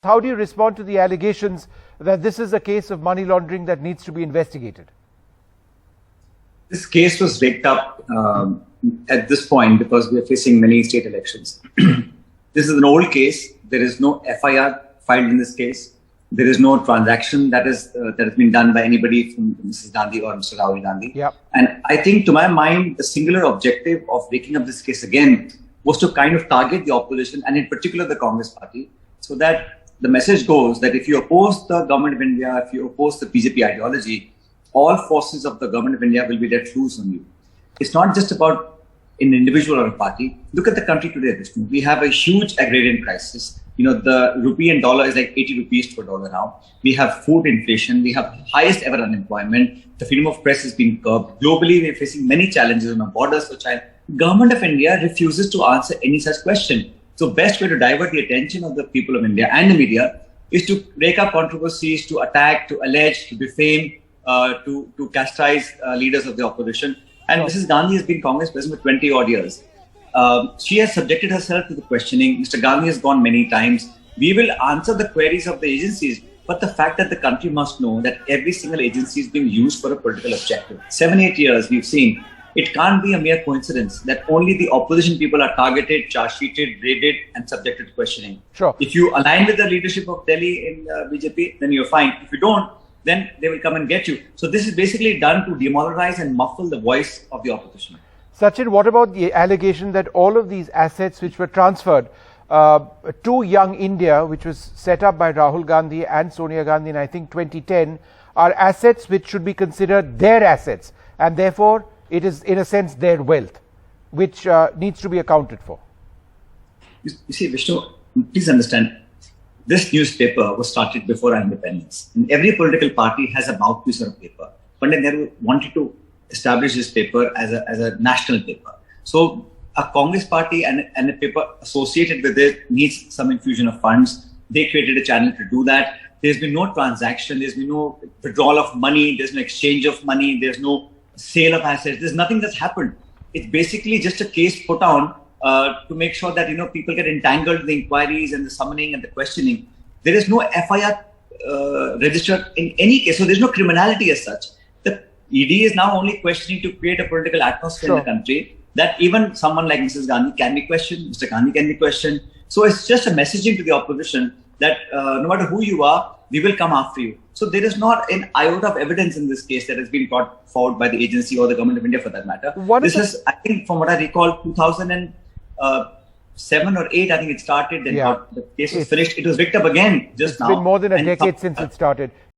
How do you respond to the allegations that this is a case of money laundering that needs to be investigated? This case was raked up at this point because we are facing many state elections. This is an old case. There is no FIR filed in this case. There is no transaction that has been done by anybody from Mrs. Gandhi or Mr. Rahul Gandhi. Yep. And I think, to my mind, the singular objective of raking up this case again was to kind of target the opposition, and in particular the Congress party, so that the message goes that if you oppose the government of India, if you oppose the BJP ideology, all forces of the government of India will be let loose on you. It's not just about an individual or a party. Look at the country today, Vishnu. We have a huge agrarian crisis. You know, the rupee and dollar is like 80 rupees to a dollar now. We have food inflation. We have highest ever unemployment. The freedom of press is being curbed. Globally, we're facing many challenges on our borders for China. Government of India refuses to answer any such question. So best way to divert the attention of the people of India and the media is to rake up controversies, to attack, to allege, to defame, to chastise leaders of the opposition. And Mrs. Gandhi has been Congress president for 20 odd years. She has subjected herself to the questioning. Mr. Gandhi has gone many times. We will answer the queries of the agencies, but the fact that the country must know that every single agency is being used for a political objective. 7-8 years we've seen. It can't be a mere coincidence that only the opposition people are targeted, charge-sheeted, raided, and subjected to questioning. Sure. If you align with the leadership of Delhi in BJP, then you're fine. If you don't, then they will come and get you. So this is basically done to demoralize and muffle the voice of the opposition. Sachin, what about the allegation that all of these assets which were transferred to Young India, which was set up by Rahul Gandhi and Sonia Gandhi in, I think, 2010, are assets which should be considered their assets, and therefore it is, in a sense, their wealth, which needs to be accounted for? You see, Vishnu, please understand, this newspaper was started before our independence. And every political party has a mouthpiece on a paper. Pandit Nehru wanted to establish this paper as a national paper. So a Congress party and a paper associated with it needs some infusion of funds. They created a channel to do that. There's been no transaction. There's been no withdrawal of money. There's no exchange of money. There's no sale of assets. There's nothing that's happened. It's basically just a case put on to make sure that, you know, people get entangled in the inquiries and the summoning and the questioning. There is no FIR registered in any case. So there's no criminality as such. The ED is now only questioning to create a political atmosphere in the country that even someone like Mrs. Gandhi can be questioned, Mr. Gandhi can be questioned. So it's just a messaging to the opposition that no matter who you are, we will come after you. So there is not an iota of evidence in this case that has been brought forward by the agency or the government of India for that matter. This is, I think, from what I recall, 2007 or 8, I think it started. Then the case was finished. It was picked up again just now. It's been more than a decade since it started.